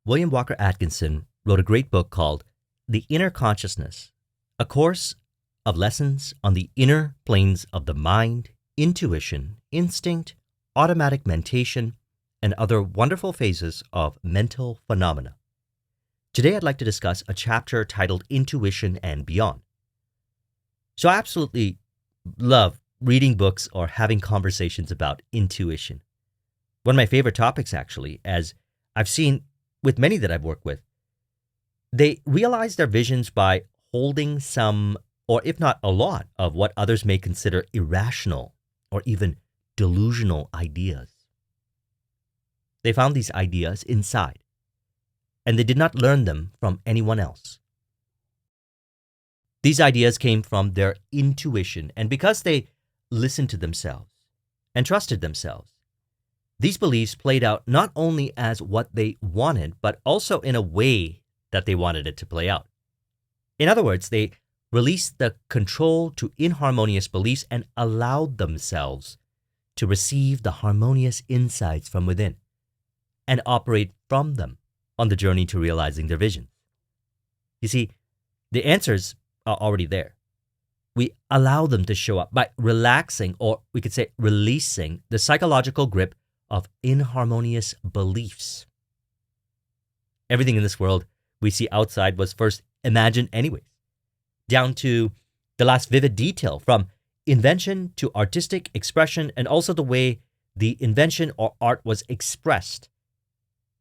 William Walker Atkinson wrote a great book called The Inner Consciousness, a course of lessons on the inner planes of the mind, intuition, instinct, automatic mentation, and other wonderful phases of mental phenomena. Today I'd like to discuss a chapter titled Intuition and Beyond. So I absolutely love reading books or having conversations about intuition. One of my favorite topics, actually, as I've seen with many that I've worked with. They realize their visions by holding some, or if not a lot, of what others may consider irrational or even delusional ideas. They found these ideas inside, and they did not learn them from anyone else. These ideas came from their intuition, and because they listened to themselves and trusted themselves, these beliefs played out not only as what they wanted, but also in a way that they wanted it to play out. In other words, they released the control to inharmonious beliefs and allowed themselves to receive the harmonious insights from within and operate from them on the journey to realizing their visions. You see, the answers are already there. We allow them to show up by relaxing, or we could say releasing, the psychological grip of inharmonious beliefs. Everything in this world we see outside was first imagined anyways, down to the last vivid detail, from invention to artistic expression, and also the way the invention or art was expressed.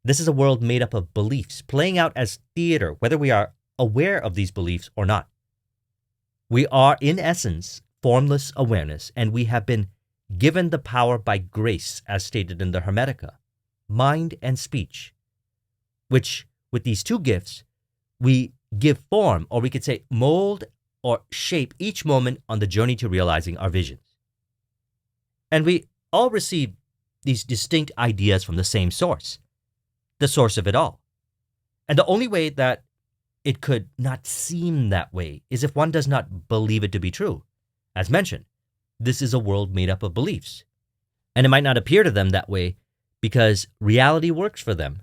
This is a world made up of beliefs, playing out as theater, whether we are aware of these beliefs or not. We are, in essence, formless awareness, and we have been given the power by grace, as stated in the Hermetica, mind and speech, which, with these two gifts, we give form, or we could say mold or shape each moment on the journey to realizing our visions. And we all receive these distinct ideas from the same source, the source of it all. And the only way that it could not seem that way is if one does not believe it to be true. As mentioned, this is a world made up of beliefs, and it might not appear to them that way because reality works for them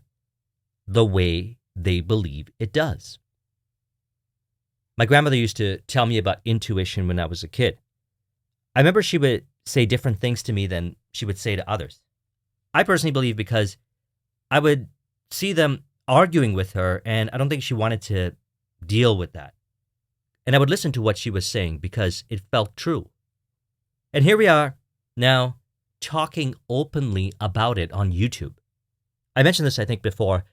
the way they believe it does. My grandmother used to tell me about intuition when I was a kid. I remember she would say different things to me than she would say to others. I personally believe because I would see them arguing with her, and I don't think she wanted to deal with that. And I would listen to what she was saying because it felt true. And here we are now talking openly about it on YouTube. I mentioned this, I think, before.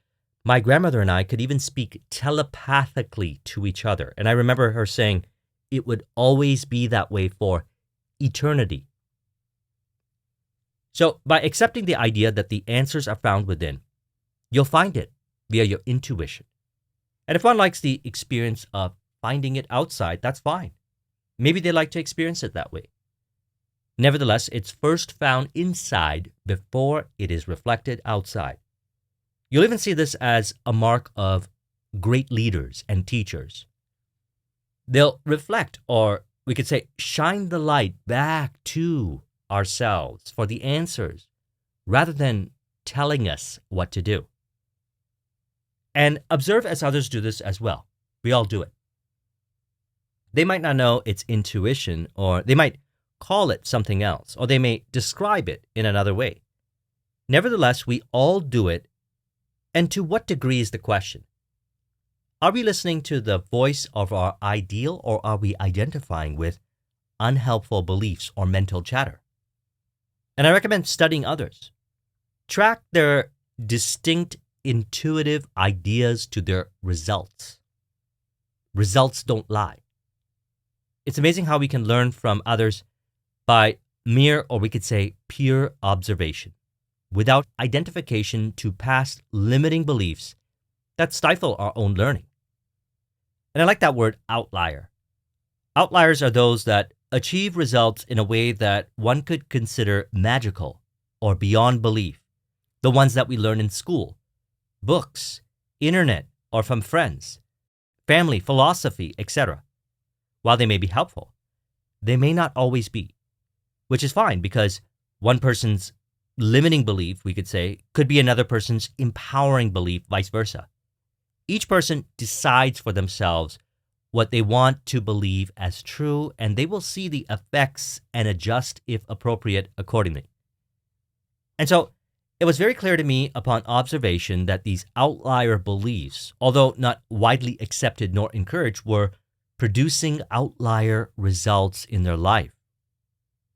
My grandmother and I could even speak telepathically to each other. And I remember her saying it would always be that way for eternity. So by accepting the idea that the answers are found within, you'll find it via your intuition. And if one likes the experience of finding it outside, that's fine. Maybe they like to experience it that way. Nevertheless, it's first found inside before it is reflected outside. You'll even see this as a mark of great leaders and teachers. They'll reflect, or we could say, shine the light back to ourselves for the answers, rather than telling us what to do. And observe as others do this as well. We all do it. They might not know it's intuition, or they might call it something else, or they may describe it in another way. Nevertheless, we all do it, and to what degree is the question? Are we listening to the voice of our ideal, or are we identifying with unhelpful beliefs or mental chatter? And I recommend studying others. Track their distinct intuitive ideas to their results. Results don't lie. It's amazing how we can learn from others by mere, or we could say pure observation, without identification to past limiting beliefs that stifle our own learning. And I like that word, outlier. Outliers are those that achieve results in a way that one could consider magical or beyond belief, the ones that we learn in school, books, internet, or from friends, family, philosophy, etc. While they may be helpful, they may not always be, which is fine because one person's limiting belief, we could say, could be another person's empowering belief, vice versa. Each person decides for themselves what they want to believe as true, and they will see the effects and adjust, if appropriate, accordingly. And so it was very clear to me upon observation that these outlier beliefs, although not widely accepted nor encouraged, were producing outlier results in their life,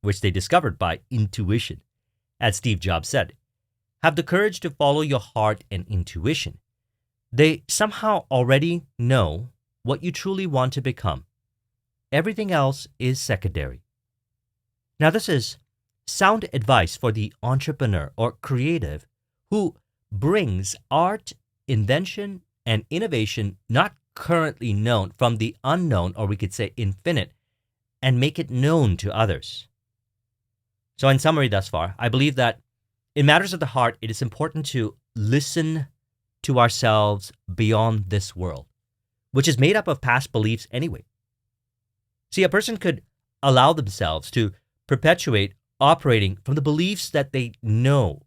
which they discovered by intuition. As Steve Jobs said, have the courage to follow your heart and intuition. They somehow already know what you truly want to become. Everything else is secondary. Now, this is sound advice for the entrepreneur or creative who brings art, invention, and innovation not currently known from the unknown, or we could say infinite, and make it known to others. So in summary thus far, I believe that in matters of the heart, it is important to listen to ourselves beyond this world, which is made up of past beliefs anyway. See, a person could allow themselves to perpetuate operating from the beliefs that they know,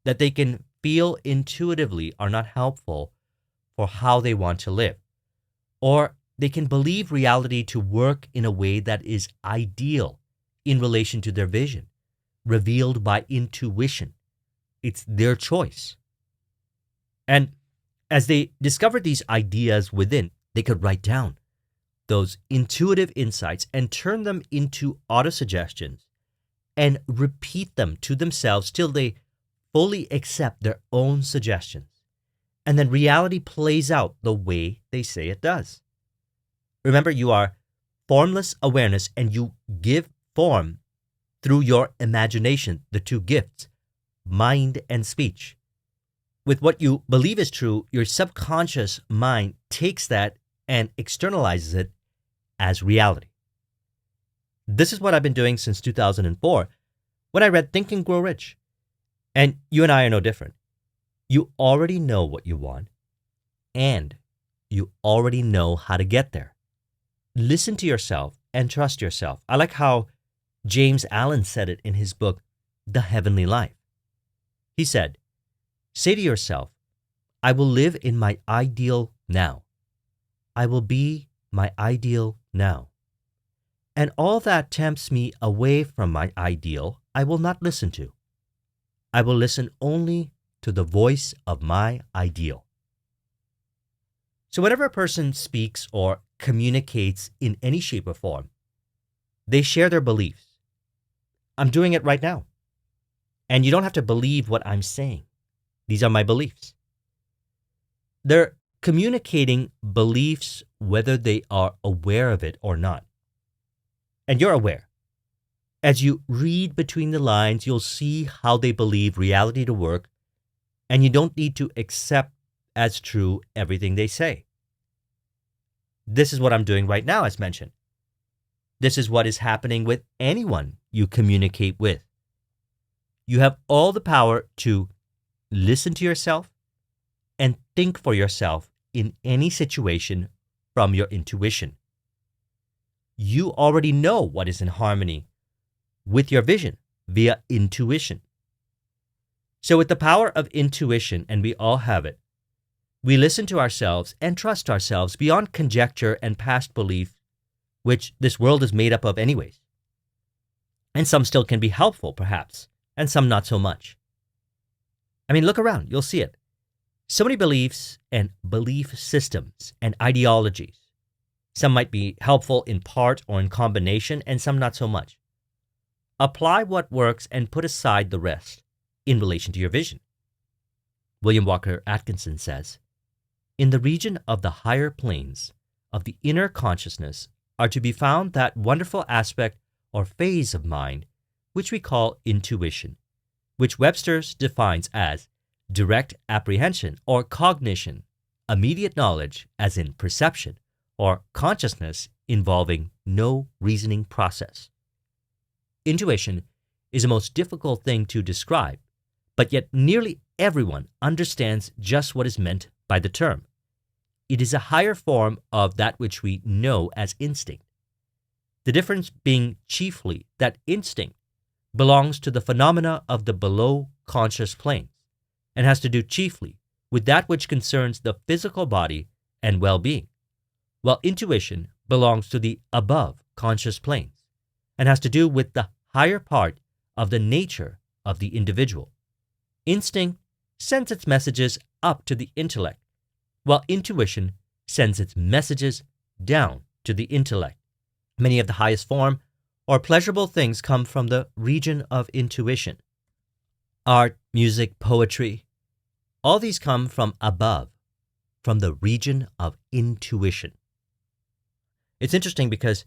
that they can feel intuitively are not helpful for how they want to live. Or they can believe reality to work in a way that is ideal in relation to their vision, revealed by intuition. It's their choice. And as they discovered these ideas within, they could write down those intuitive insights and turn them into autosuggestions and repeat them to themselves till they fully accept their own suggestions. And then reality plays out the way they say it does. Remember, you are formless awareness and you give form through your imagination, the two gifts, mind and speech. With what you believe is true, your subconscious mind takes that and externalizes it as reality. This is what I've been doing since 2004 when I read Think and Grow Rich. And you and I are no different. You already know what you want, and you already know how to get there. Listen to yourself and trust yourself. I like how James Allen said it in his book, The Heavenly Life. He said, say to yourself, I will live in my ideal now. I will be my ideal now. And all that tempts me away from my ideal, I will not listen to. I will listen only to the voice of my ideal. So whenever a person speaks or communicates in any shape or form, they share their beliefs. I'm doing it right now. And you don't have to believe what I'm saying. These are my beliefs. They're communicating beliefs whether they are aware of it or not. And you're aware. As you read between the lines, you'll see how they believe reality to work, and you don't need to accept as true everything they say. This is what I'm doing right now, as mentioned. This is what is happening with anyone you communicate with. You have all the power to listen to yourself and think for yourself in any situation from your intuition. You already know what is in harmony with your vision via intuition. So with the power of intuition, and we all have it, we listen to ourselves and trust ourselves beyond conjecture and past belief, which this world is made up of anyways. And some still can be helpful, perhaps, and some not so much. I mean, look around, you'll see it. So many beliefs and belief systems and ideologies. Some might be helpful in part or in combination, and some not so much. Apply what works and put aside the rest in relation to your vision. William Walker Atkinson says, in the region of the higher planes of the inner consciousness are to be found that wonderful aspect or phase of mind which we call intuition, which Webster defines as direct apprehension or cognition, immediate knowledge as in perception, or consciousness involving no reasoning process. Intuition is a most difficult thing to describe, but yet nearly everyone understands just what is meant by the term. It is a higher form of that which we know as instinct. The difference being chiefly that instinct belongs to the phenomena of the below conscious planes and has to do chiefly with that which concerns the physical body and well-being, while intuition belongs to the above conscious planes and has to do with the higher part of the nature of the individual. Instinct sends its messages up to the intellect, while intuition sends its messages down to the intellect. Many of the highest form or pleasurable things come from the region of intuition. Art, music, poetry, all these come from above, from the region of intuition. It's interesting because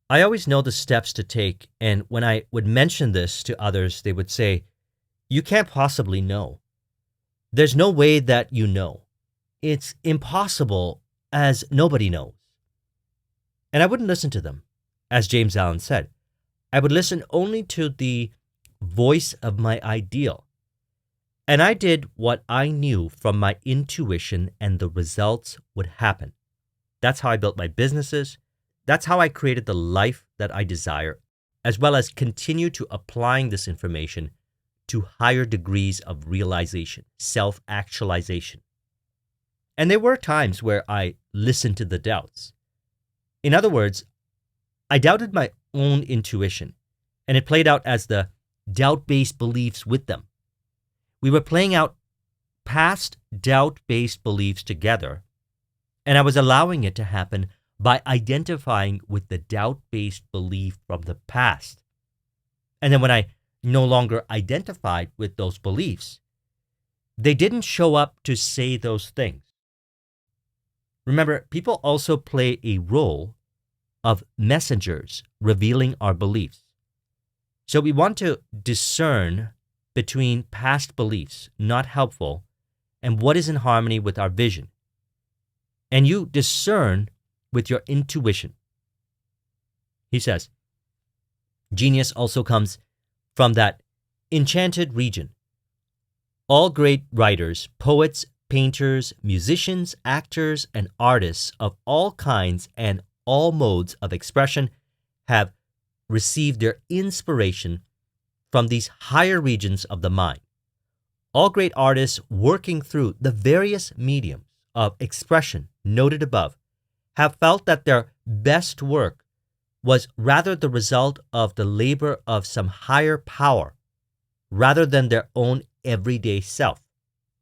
I always know the steps to take, and when I would mention this to others, they would say, "You can't possibly know. There's no way that you know. It's impossible, as nobody knows." And I wouldn't listen to them. As James Allen said, I would listen only to the voice of my ideal. And I did what I knew from my intuition, and the results would happen. That's how I built my businesses. That's how I created the life that I desire, as well as continue to applying this information to higher degrees of realization, self-actualization. And there were times where I listened to the doubts. In other words, I doubted my own intuition, and it played out as the doubt-based beliefs with them. We were playing out past doubt-based beliefs together, and I was allowing it to happen by identifying with the doubt-based belief from the past. And then when I no longer identified with those beliefs, they didn't show up to say those things. Remember, people also play a role of messengers revealing our beliefs. So we want to discern between past beliefs, not helpful, and what is in harmony with our vision. And you discern with your intuition. He says, genius also comes from that enchanted region. All great writers, poets, painters, musicians, actors, and artists of all kinds and all modes of expression have received their inspiration from these higher regions of the mind. All great artists working through the various mediums of expression noted above have felt that their best work was rather the result of the labor of some higher power rather than their own everyday self.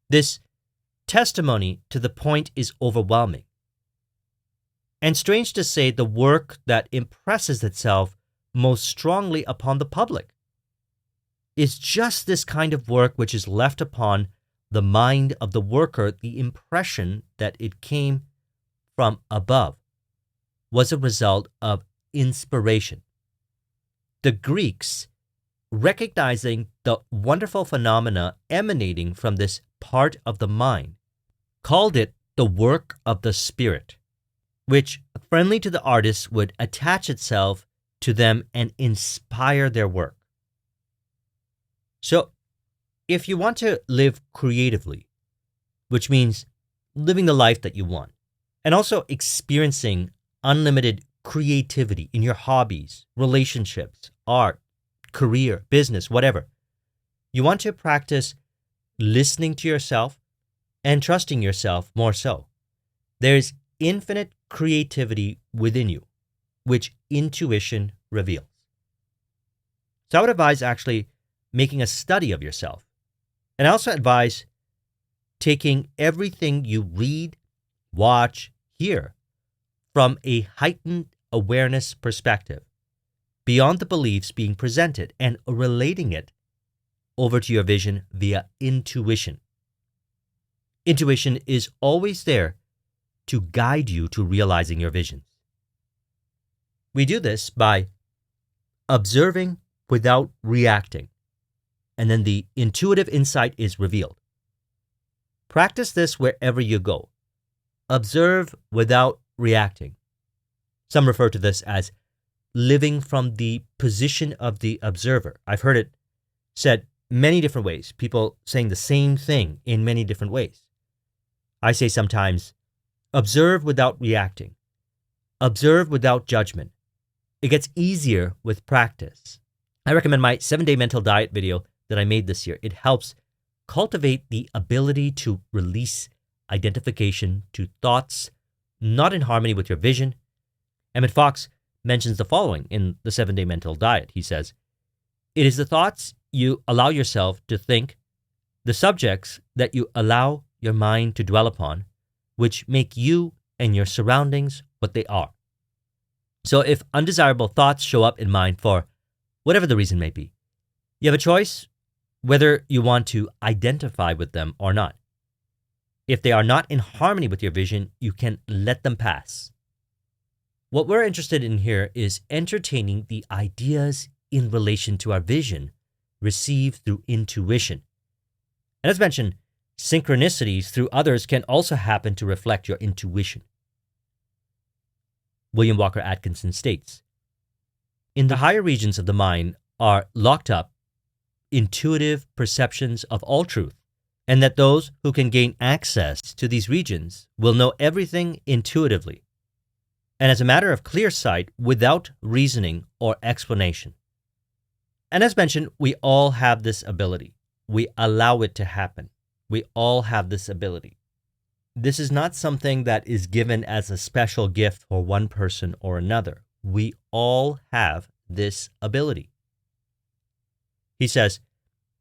This testimony to the point is overwhelming. And strange to say, the work that impresses itself most strongly upon the public is just this kind of work which is left upon the mind of the worker. The impression that it came from above was a result of inspiration. The Greeks, recognizing the wonderful phenomena emanating from this part of the mind, called it the work of the spirit, which, friendly to the artists, would attach itself to them and inspire their work. So, if you want to live creatively, which means living the life that you want, and also experiencing unlimited creativity in your hobbies, relationships, art, career, business, whatever, you want to practice listening to yourself and trusting yourself more so. There's infinite creativity within you, which intuition reveals. So I would advise actually making a study of yourself. And I also advise taking everything you read, watch, hear from a heightened awareness perspective, beyond the beliefs being presented, and relating it over to your vision via intuition. Intuition is always there to guide you to realizing your visions. We do this by observing without reacting, and then the intuitive insight is revealed. Practice this wherever you go. Observe without reacting. Some refer to this as living from the position of the observer. I've heard it said many different ways, people saying the same thing in many different ways. I say sometimes, observe without reacting. Observe without judgment. It gets easier with practice. I recommend my 7-day mental diet video that I made this year. It helps cultivate the ability to release identification to thoughts not in harmony with your vision. Emmett Fox mentions the following in the 7-day mental diet. He says, "It is the thoughts you allow yourself to think, the subjects that you allow your mind to dwell upon, which make you and your surroundings what they are." So if undesirable thoughts show up in mind for whatever the reason may be, you have a choice whether you want to identify with them or not. If they are not in harmony with your vision, you can let them pass. What we're interested in here is entertaining the ideas in relation to our vision received through intuition. And as mentioned, synchronicities through others can also happen to reflect your intuition. William Walker Atkinson states, "In the higher regions of the mind are locked up intuitive perceptions of all truth, and that those who can gain access to these regions will know everything intuitively, and as a matter of clear sight without reasoning or explanation." And as mentioned, we all have this ability. We allow it to happen. We all have this ability. This is not something that is given as a special gift for one person or another. We all have this ability. He says,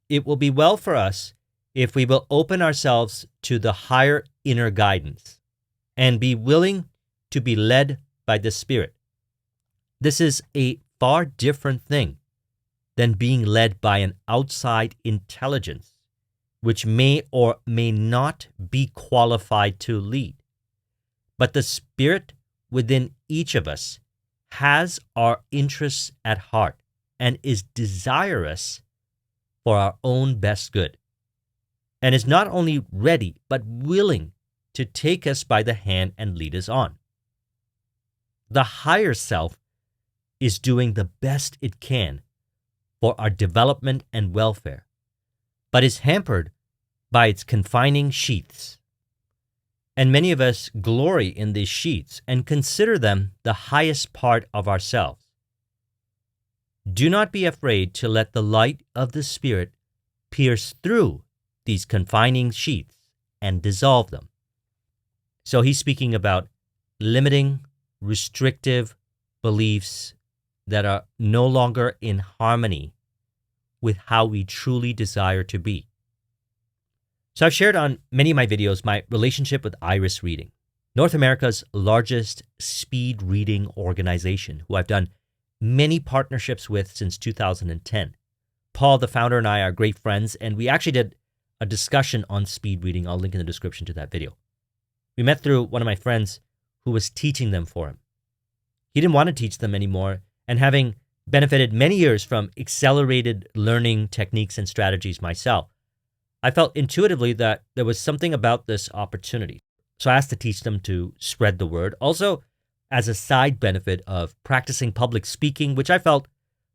"It will be well for us if we will open ourselves to the higher inner guidance and be willing to be led by the Spirit. This is a far different thing than being led by an outside intelligence, which may or may not be qualified to lead. But the Spirit within each of us has our interests at heart and is desirous for our own best good, and is not only ready, but willing to take us by the hand and lead us on. The higher self is doing the best it can for our development and welfare, but is hampered by its confining sheaths. And many of us glory in these sheaths and consider them the highest part of ourselves. Do not be afraid to let the light of the Spirit pierce through these confining sheaths and dissolve them." So he's speaking about limiting, restrictive beliefs that are no longer in harmony with how we truly desire to be. So I've shared on many of my videos my relationship with Iris Reading, North America's largest speed reading organization, who I've done many partnerships with since 2010. Paul, the founder, and I are great friends, and we actually did a discussion on speed reading. I'll link in the description to that video. We met through one of my friends who was teaching them for him. He didn't want to teach them anymore, and having benefited many years from accelerated learning techniques and strategies myself, I felt intuitively that there was something about this opportunity. So I asked to teach them to spread the word, also as a side benefit of practicing public speaking, which I felt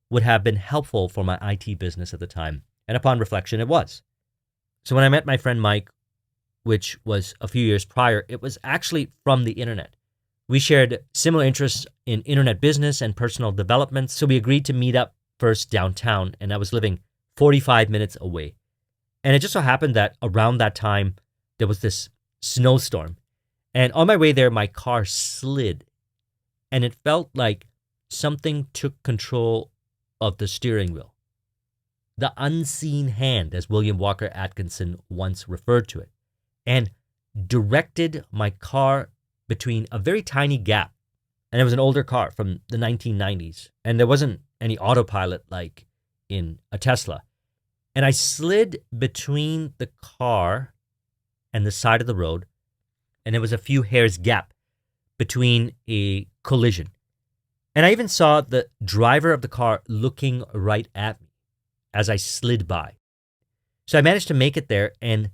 would have been helpful for my IT business at the time. And upon reflection, it was. So when I met my friend Mike, which was a few years prior, it was actually from the internet. We shared similar interests in internet business and personal development, so we agreed to meet up first downtown, and I was living 45 minutes away. And it just so happened that around that time, there was this snowstorm. And on my way there, my car slid, and it felt like something took control of the steering wheel. The unseen hand, as William Walker Atkinson once referred to it, and directed my car between a very tiny gap. And it was an older car from the 1990s, and there wasn't any autopilot like in a Tesla. And I slid between the car and the side of the road, and there was a few hairs gap between a collision. And I even saw the driver of the car looking right at me as I slid by. So I managed to make it there and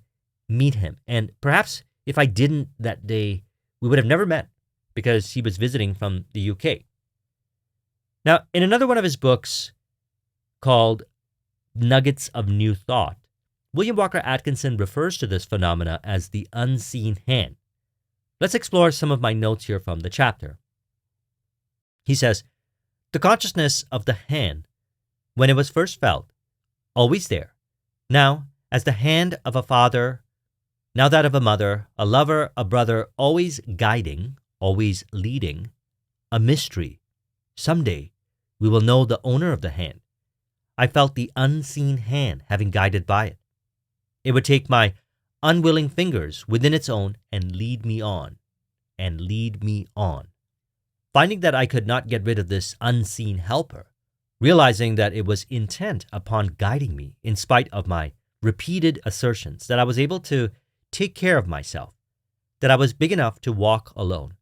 meet him. And perhaps if I didn't that day, we would have never met because he was visiting from the UK. Now, in another one of his books called Nuggets of New Thought, William Walker Atkinson refers to this phenomena as the unseen hand. Let's explore some of my notes here from the chapter. He says, "The consciousness of the hand when it was first felt, always there. Now, as the hand of a father, now that of a mother, a lover, a brother, always guiding, always leading, a mystery. Someday, we will know the owner of the hand. I felt the unseen hand having guided by it. It would take my unwilling fingers within its own and lead me on, and lead me on. Finding that I could not get rid of this unseen helper, realizing that it was intent upon guiding me in spite of my repeated assertions that I was able to take care of myself, that I was big enough to walk alone,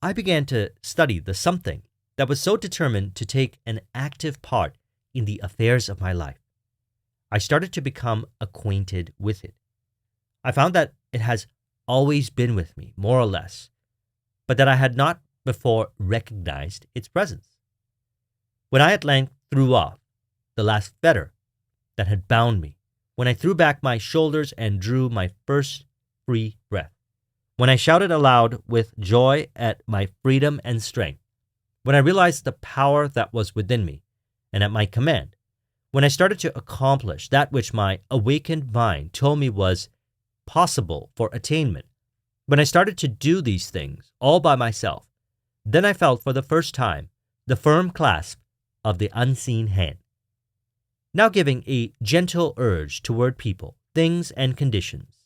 I began to study the something that was so determined to take an active part in the affairs of my life. I started to become acquainted with it. I found that it has always been with me, more or less, but that I had not before recognized its presence. When I at length threw off the last fetter that had bound me, when I threw back my shoulders and drew my first free breath, when I shouted aloud with joy at my freedom and strength, when I realized the power that was within me and at my command, when I started to accomplish that which my awakened mind told me was possible for attainment, when I started to do these things all by myself, then I felt for the first time the firm clasp of the unseen hand, now giving a gentle urge toward people, things, and conditions,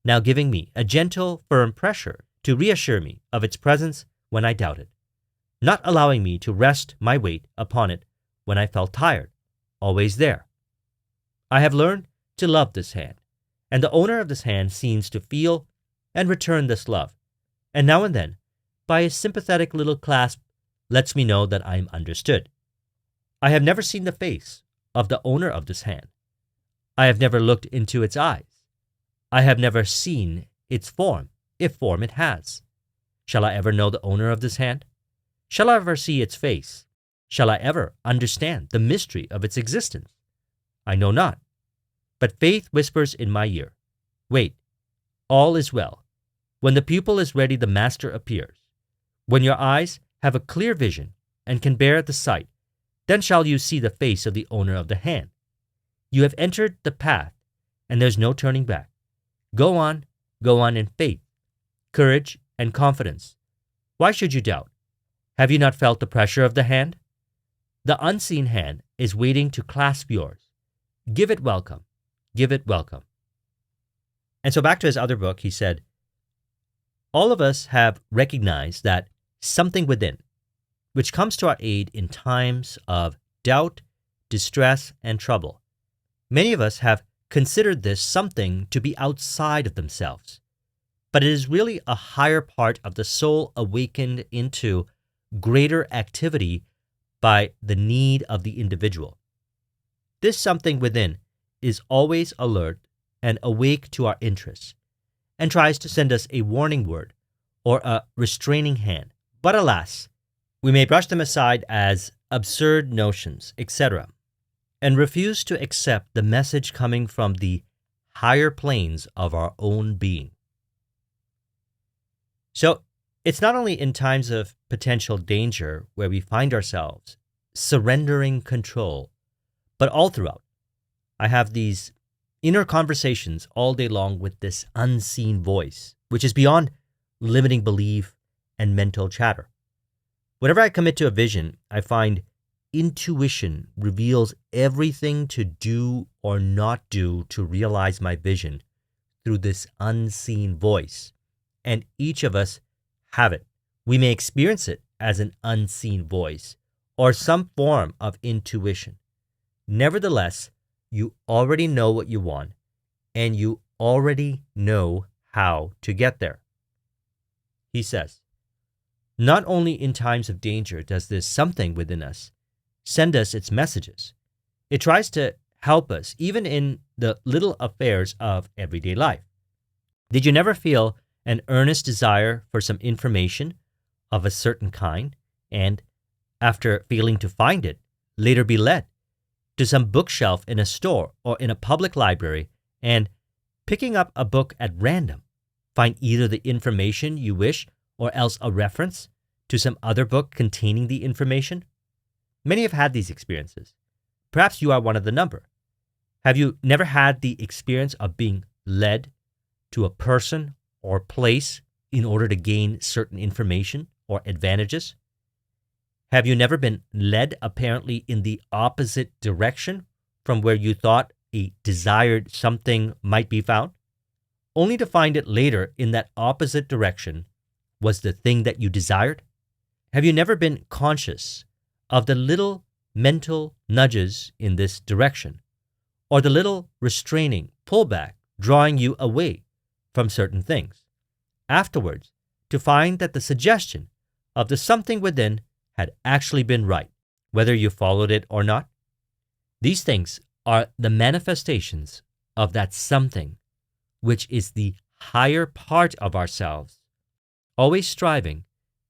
now giving me a gentle, firm pressure to reassure me of its presence when I doubted, not allowing me to rest my weight upon it when I felt tired, always there. I have learned to love this hand, and the owner of this hand seems to feel and return this love, and now and then, by a sympathetic little clasp, lets me know that I am understood. I have never seen the face of the owner of this hand. I have never looked into its eyes. I have never seen its form, if form it has. Shall I ever know the owner of this hand? Shall I ever see its face? Shall I ever understand the mystery of its existence? I know not. But faith whispers in my ear, wait, all is well. When the pupil is ready, the master appears. When your eyes have a clear vision and can bear the sight, then shall you see the face of the owner of the hand. You have entered the path, and there's no turning back. Go on in faith, courage, and confidence. Why should you doubt? Have you not felt the pressure of the hand? The unseen hand is waiting to clasp yours. Give it welcome. Give it welcome. And so back to his other book, he said, all of us have recognized that something within, which comes to our aid in times of doubt, distress, and trouble. Many of us have considered this something to be outside of themselves, but it is really a higher part of the soul awakened into greater activity by the need of the individual. This something within is always alert and awake to our interests and tries to send us a warning word or a restraining hand. But alas, we may brush them aside as absurd notions, etc., and refuse to accept the message coming from the higher planes of our own being. So, it's not only in times of potential danger where we find ourselves surrendering control, but all throughout. I have these inner conversations all day long with this unseen voice, which is beyond limiting belief and mental chatter. Whenever I commit to a vision, I find intuition reveals everything to do or not do to realize my vision through this unseen voice. And each of us have it. We may experience it as an unseen voice or some form of intuition. Nevertheless, you already know what you want, and you already know how to get there. He says, not only in times of danger does this something within us send us its messages, it tries to help us even in the little affairs of everyday life. Did you never feel an earnest desire for some information of a certain kind, and after failing to find it, later be led to some bookshelf in a store or in a public library, and picking up a book at random, find either the information you wish or else a reference to some other book containing the information? Many have had these experiences, perhaps you are one of the number. Have you never had the experience of being led to a person or place in order to gain certain information or advantages? Have you never been led apparently in the opposite direction from where you thought a desired something might be found, only to find it later in that opposite direction was the thing that you desired? Have you never been conscious of the little mental nudges in this direction, or the little restraining pullback drawing you away from certain things, afterwards to find that the suggestion of the something within had actually been right, whether you followed it or not? These things are the manifestations of that something, which is the higher part of ourselves, always striving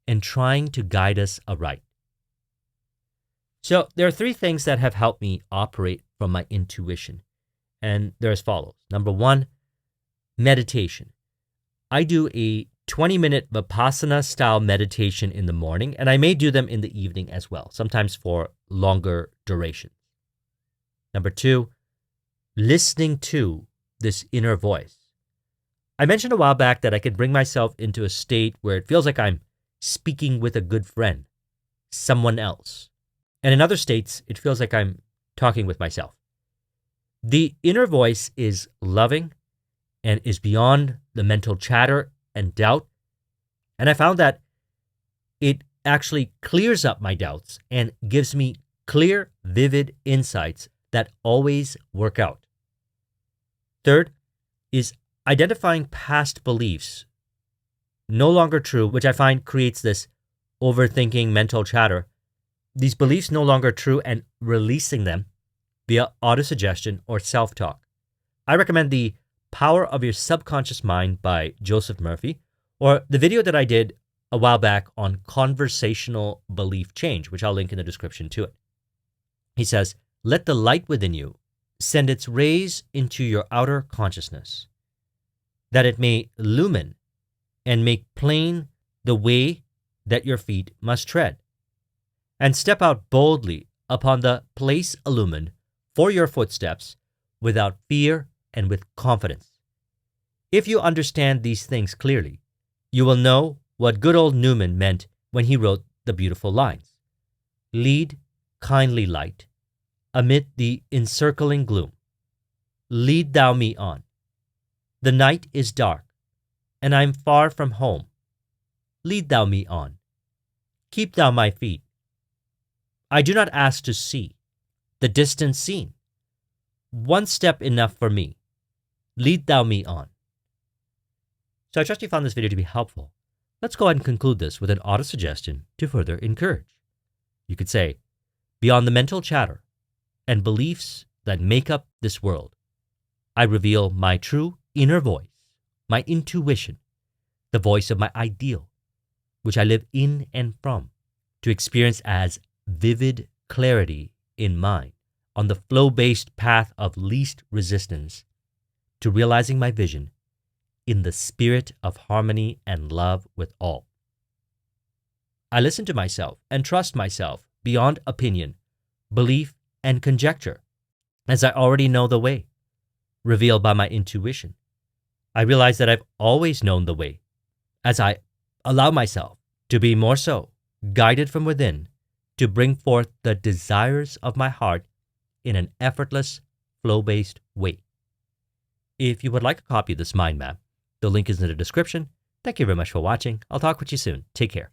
and trying to guide us aright. So there are three things that have helped me operate from my intuition, and they're as follows. Number one, meditation. I do a 20-minute Vipassana-style meditation in the morning, and I may do them in the evening as well, sometimes for longer durations. Number two, listening to this inner voice. I mentioned a while back that I could bring myself into a state where it feels like I'm speaking with a good friend, someone else. And in other states, it feels like I'm talking with myself. The inner voice is loving and is beyond the mental chatter and doubt. And I found that it actually clears up my doubts and gives me clear, vivid insights that always work out. Third is identifying past beliefs no longer true, which I find creates this overthinking mental chatter. These beliefs no longer true, and releasing them via autosuggestion or self-talk. I recommend The Power of Your Subconscious Mind by Joseph Murphy, or the video that I did a while back on conversational belief change, which I'll link in the description to it. He says, "Let the light within you send its rays into your outer consciousness, that it may illumine and make plain the way that your feet must tread, and step out boldly upon the place illumined for your footsteps without fear and with confidence. If you understand these things clearly, you will know what good old Newman meant when he wrote the beautiful lines. Lead, kindly light, amid the encircling gloom. Lead thou me on. The night is dark, and I am far from home. Lead thou me on. Keep thou my feet. I do not ask to see the distant scene. One step enough for me. Lead thou me on." So I trust you found this video to be helpful. Let's go ahead and conclude this with an auto-suggestion to further encourage. You could say, beyond the mental chatter and beliefs that make up this world, I reveal my true inner voice, my intuition, the voice of my ideal, which I live in and from, to experience as vivid clarity in mind on the flow-based path of least resistance to realizing my vision in the spirit of harmony and love with all. I listen to myself and trust myself beyond opinion, belief, and conjecture, as I already know the way, revealed by my intuition. I realize that I've always known the way, as I allow myself to be more so guided from within to bring forth the desires of my heart in an effortless, flow-based way. If you would like a copy of this mind map, the link is in the description. Thank you very much for watching. I'll talk with you soon. Take care.